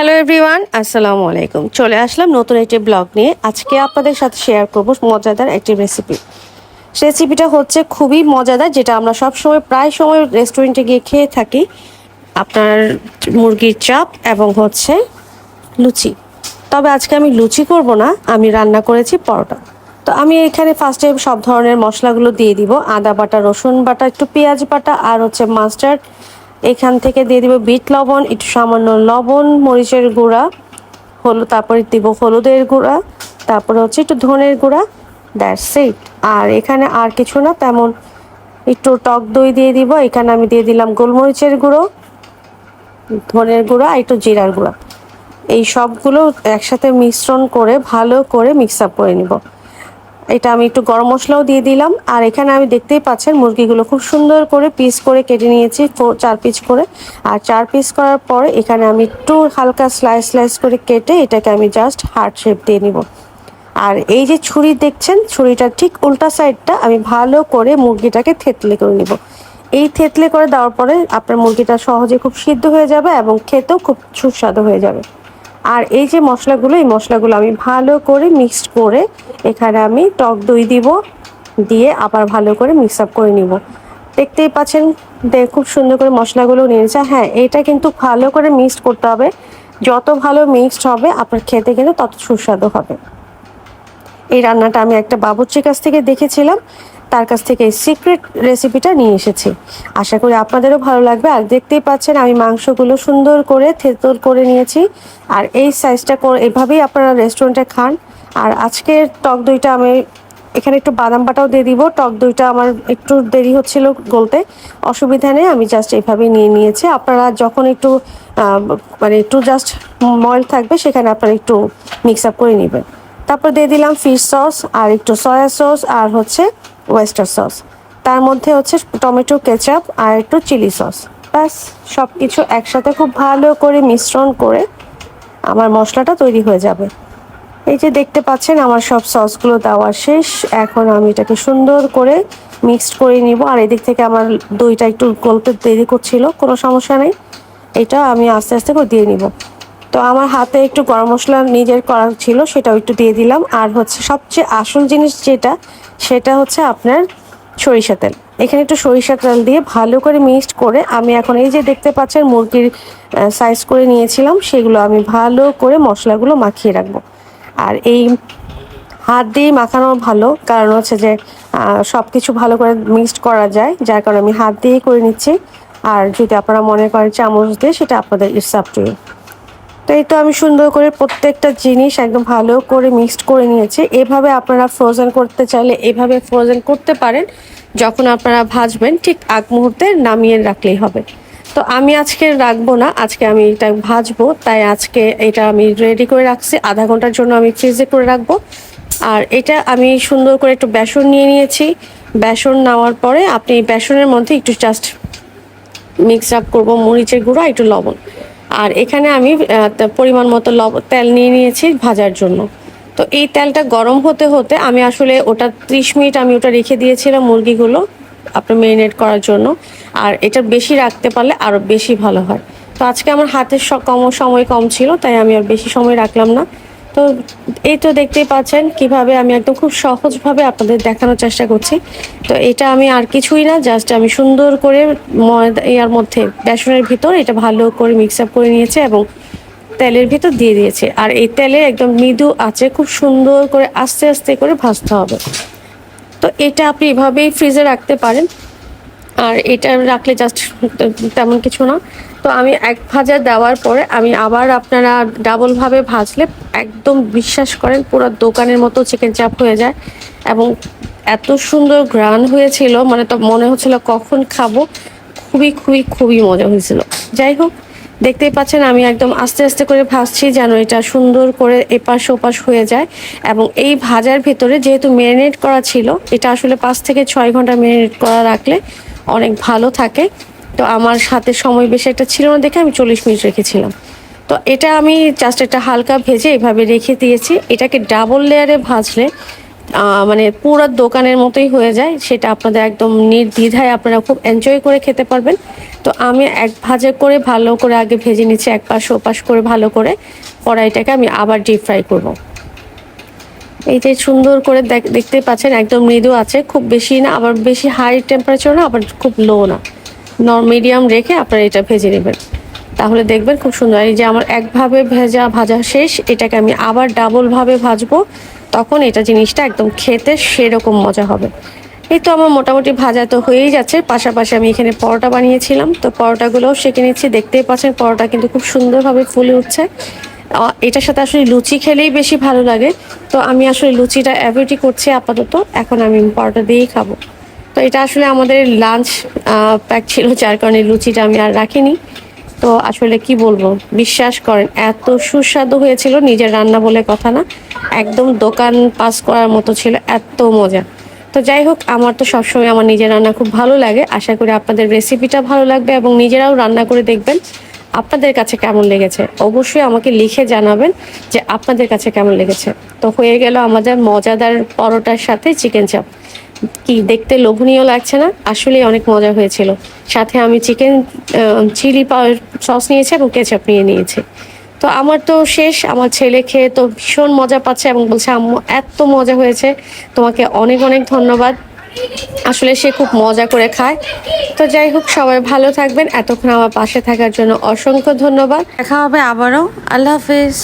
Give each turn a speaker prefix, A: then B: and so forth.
A: Hello everyone, আসসালামু আলাইকুম। চলে আসলাম নতুন একটি ব্লগ নিয়ে। আজকে আপনাদের সাথে শেয়ার করব মজাদার একটি রেসিপিটা হচ্ছে খুবই মজাদার, যেটা আমরা সবসময় প্রায় সময় রেস্টুরেন্টে গিয়ে খেয়ে থাকি। আপনার মুরগির চাপ এবং হচ্ছে লুচি। তবে আজকে আমি লুচি করব না, আমি রান্না করেছি পরোটা। তো আমি এখানে ফার্স্টে সব ধরনের মশলাগুলো দিয়ে দিব। আদা বাটা, রসুন বাটা, একটু পেঁয়াজ বাটা আর হচ্ছে মাস্টার্ড। এখান থেকে দিয়ে দিব বিট লবণ, একটু সামান্য লবণ, মরিচের গুঁড়া, তারপরে দিব হলুদের গুঁড়া, তারপরে হচ্ছে একটু ধনের গুঁড়া। That's it. আর এখানে আর কিছু না তেমন। একটু টক দই দিয়ে দিব। এখানে আমি দিয়ে দিলাম গোলমরিচের গুঁড়ো, ধনের গুঁড়া, একটু জিরার গুঁড়া। এই সবগুলো একসাথে মিশ্রণ করে ভালো করে মিক্স আপ করে নিব। এটা আমি একটু গরম মশলাও দিয়ে দিলাম। আর এখানে আমি দেখতেই পাচ্ছেন মুরগিগুলো খুব সুন্দর করে পিস করে কেটে নিয়েছি, 4 পিস করে। আর 4 পিস করার পরে এখানে আমি একটু হালকা স্লাইস করে কেটে এটাকে আমি জাস্ট হার্ট শেপ দিয়ে নিব। আর এই যে ছুরি দেখছেন, ছুরিটার ঠিক উল্টা সাইডটা আমি ভালো করে মুরগিটাকে থেতলে করে নিব। এই থেতলে করে দেওয়ার পরে আপনার মুরগিটা সহজে খুব সিদ্ধ হয়ে যাবে এবং খেতেও খুব সুস্বাদু হয়ে যাবে। আর এই যে মশলাগুলো, এই মশলাগুলো আমি ভালো করে মিক্সড করে এখানে আমি টক দই দিব, দিয়ে আবার ভালো করে মিক্স আপ করে নিব। দেখতেই পাচ্ছেন খুব সুন্দর করে মশলাগুলো নিয়েছে। হ্যাঁ, এটা কিন্তু ভালো করে মিক্সড করতে হবে। যত ভালো মিক্সড হবে আপনার খেতে কিন্তু তত সুস্বাদু হবে। এই রান্নাটা আমি একটা বাবুর্চির কাছ থেকে দেখেছিলাম, তার কাছ থেকে এই সিক্রেট রেসিপিটা নিয়ে এসেছি। আশা করি আপনাদেরও ভালো লাগবে। আর দেখতেই পাচ্ছেন আমি মাংসগুলো সুন্দর করে থেতল করে নিয়েছি। আর এই সাইজটা করে এভাবেই আপনারা রেস্টুরেন্টে খান। আর আজকের টক দইটা আমি এখানে একটু বাদাম বাটাও দিয়ে দিব। টক দইটা আমার একটু দেরি হচ্ছিল গলতে, অসুবিধা নেই, আমি জাস্ট এইভাবেই নিয়ে নিয়েছি। আপনারা যখন একটু মানে একটু জাস্ট ময়েল থাকবে সেখানে আপনারা একটু মিক্স আপ করে নেবেন। তারপর দিয়ে দিলাম ফিশ সস আর একটু সয়া সস আর হচ্ছে ওয়েস্টার সস। তার মধ্যে হচ্ছে টমেটো কেচাপ আর একটু চিলি সস। ব্যাস, সব কিছু একসাথে খুব ভালো করে মিশ্রণ করে আমার মশলাটা তৈরি হয়ে যাবে। এই যে দেখতে পাচ্ছেন আমার সব সসগুলো দেওয়া শেষ। এখন আমি এটাকে সুন্দর করে মিক্সড করে নিব। আর এদিক থেকে আমার দইটা একটু গলতে দেরি করছিল, কোনো সমস্যা নেই, এটা আমি আস্তে আস্তে করে দিয়ে নিব। তো আমার হাতে একটু গরম মশলা নিজের করা ছিল, সেটাও একটু দিয়ে দিলাম। আর হচ্ছে সবচেয়ে আসল জিনিস যেটা, সেটা হচ্ছে আপনার সরিষা তেল। এখানে একটু সরিষা তেল দিয়ে ভালো করে মিক্সড করে আমি এখন এই যে দেখতে পাচ্ছেন মুরগির সাইজ করে নিয়েছিলাম, সেগুলো আমি ভালো করে মশলাগুলো মাখিয়ে রাখবো। আর এই হাত দিয়ে মাখানো ভালো, কারণ হচ্ছে যে সব কিছু ভালো করে মিক্সড করা যায়, যার কারণে আমি হাত দিয়েই করে নিচ্ছি। আর যদি আপনারা মনে করেন চামচ দিয়ে, সেটা আপনাদের ইটস আপ টু ইউ। তো এই তো আমি সুন্দর করে প্রত্যেকটা জিনিস একদম ভালো করে মিক্সড করে নিয়েছি। এভাবে আপনারা ফ্রোজেন করতে চাইলে এভাবে ফ্রোজেন করতে পারেন। যখন আপনারা ভাজবেন ঠিক আগ মুহূর্তে নামিয়ে রাখলেই হবে। তো আমি আজকে রাখবো না, আজকে আমি এটা ভাজবো, তাই আজকে এটা আমি রেডি করে রাখছি। আধা ঘন্টার জন্য আমি ফ্রিজে করে রাখবো। আর এটা আমি সুন্দর করে একটু বেসন নিয়ে নিয়েছি। বেসন নেওয়ার পরে আপনি বেসনের মধ্যে একটু জাস্ট মিক্স আপ করবো মরিচের গুঁড়ো, একটু লবণ। আর এখানে আমি পরিমাণ মতো তেল নিয়ে নিয়েছি ভাজার জন্য। তো এই তেলটা গরম হতে হতে আমি আসলে ওটা 30 মিনিট আমি ওটা রেখে দিয়েছিলাম মুরগিগুলো আপনার ম্যারিনেট করার জন্য। আর এটা বেশি রাখতে পারলে আরও বেশি ভালো হয়। তো আজকে আমার হাতের সময় কম ছিল, তাই আমি আর বেশি সময় রাখলাম না। তো এই তো দেখতেই পাচ্ছেন কিভাবে আমি একদম খুব সহজভাবে আপনাদের দেখানোর চেষ্টা করছি। তো এটা আমি আর কিছুই না, জাস্ট আমি সুন্দর করে ইয়ার মধ্যে বেসনের ভিতর এটা ভালো করে মিক্স আপ করে নিয়েছি এবং তেলের ভিতর দিয়ে দিয়েছে। আর এই তেলে একদম মৃদু আছে, খুব সুন্দর করে আস্তে আস্তে করে ভাজতে হবে। তো এটা আপনি এভাবেই ফ্রিজে রাখতে পারেন। আর এটা রাখলে জাস্ট তেমন কিছু না। তো আমি এক ভাজা দেওয়ার পরে আমি আবার আপনারা ডাবলভাবে ভাজলে একদম বিশ্বাস করেন পুরো দোকানের মতো চিকেন চাপ হয়ে যায়। এবং এত সুন্দর ঘ্রাণ হয়েছিল, মানে তো মনে হচ্ছিল কখন খাবো। খুবই খুবই খুবই মজা হয়েছিল। যাই হোক, দেখতেই পাচ্ছেন আমি একদম আস্তে আস্তে করে ভাজছি যেন এটা সুন্দর করে এপাশ ওপাশ হয়ে যায়। এবং এই ভাজার ভেতরে যেহেতু ম্যারিনেট করা ছিল, এটা আসলে 5 থেকে 6 ঘন্টা ম্যারিনেট করা রাখলে অনেক ভালো থাকে। তো আমার হাতে সময় বেশি একটা ছিল না দেখে আমি 40 মিনিট রেখেছিলাম। তো এটা আমি জাস্ট একটা হালকা ভেজে এভাবে রেখে দিয়েছি। এটাকে ডাবল লেয়ারে ভাজলে মানে পুরো দোকানের মতোই হয়ে যায়, সেটা আপনাদের একদম নির্দ্বিধায় আপনারা খুব এনজয় করে খেতে পারবেন। তো আমি এক ভাজা করে ভালো করে আগে ভেজে নিচ্ছি, এক পাশ ওপাশ করে ভালো করে। কড়াইটাকে আমি আবার ডিপ ফ্রাই করব। এই যে সুন্দর করে দেখতে পাচ্ছেন একদম মৃদু আছে, খুব বেশি না আবার বেশি হাই টেম্পারেচার না আবার খুব লো না, মিডিয়াম রেখে আপনারা এটা ভেজে নেবেন। তাহলে দেখবেন খুব সুন্দর। এই যে আমার একভাবে ভাজা শেষ, এটাকে আমি আবার ডাবল ভাবে ভাজবো, তখন এটা জিনিসটা একদম খেতে সেরকম মজা হবে। এই তো আমার মোটামুটি ভাজা তো হয়েই যাচ্ছে, পাশাপাশি আমি এখানে পরোটা বানিয়েছিলাম, তো পরোটাগুলোও সেঁকে নিচ্ছি। দেখতেই পাচ্ছেন পরোটা কিন্তু খুব সুন্দরভাবে ফুলে উঠছে। এটার সাথে আসলে লুচি খেলেই বেশি ভালো লাগে, তো আমি আসলে লুচিটা অ্যাভয়েডই করছি আপাতত, এখন আমি পরোটা দিয়েই খাবো। তো এটা আসলে আমাদের লাঞ্চ প্যাক ছিল, যার কারণে লুচিটা আমি আর রাখিনি। তো আসলে কি বলবো, বিশ্বাস করেন এত সুস্বাদু হয়েছিল, নিজের রান্না বলে কথা না, একদম দোকান পাস করার মতো ছিল, এত মজা। তো যাই হোক, আমার তো সবসময় আমার নিজের রান্না খুব ভালো লাগে। আশা করি আপনাদের রেসিপিটা ভালো লাগবে এবং নিজেরাও রান্না করে দেখবেন আপনাদের কাছে কেমন লেগেছে। অবশ্যই আমাকে লিখে জানাবেন যে আপনাদের কাছে কেমন লেগেছে। তো হয়ে গেল আমাদের মজাদার পরোটার সাথে চিকেন চাপ। কি দেখতে লোভনীয় লাগছে না? আসলেই অনেক মজা হয়েছিল। সাথে আমি চিকেন চিলি সস নিয়েছি এবং কেচাপ নিয়ে নিয়েছি। তো আমার তো শেষ, আমার ছেলে খেয়ে তো ভীষণ মজা পাচ্ছে এবং বলছে আম্মু এত মজা হয়েছে, তোমাকে অনেক অনেক ধন্যবাদ। আসলে সে খুব মজা করে খায়। তো যাই হোক, সবাই ভালো থাকবেন, এতক্ষণ আমার পাশে থাকার জন্য অসংখ্য ধন্যবাদ। দেখা হবে আবারও। আল্লাহ হাফিজ।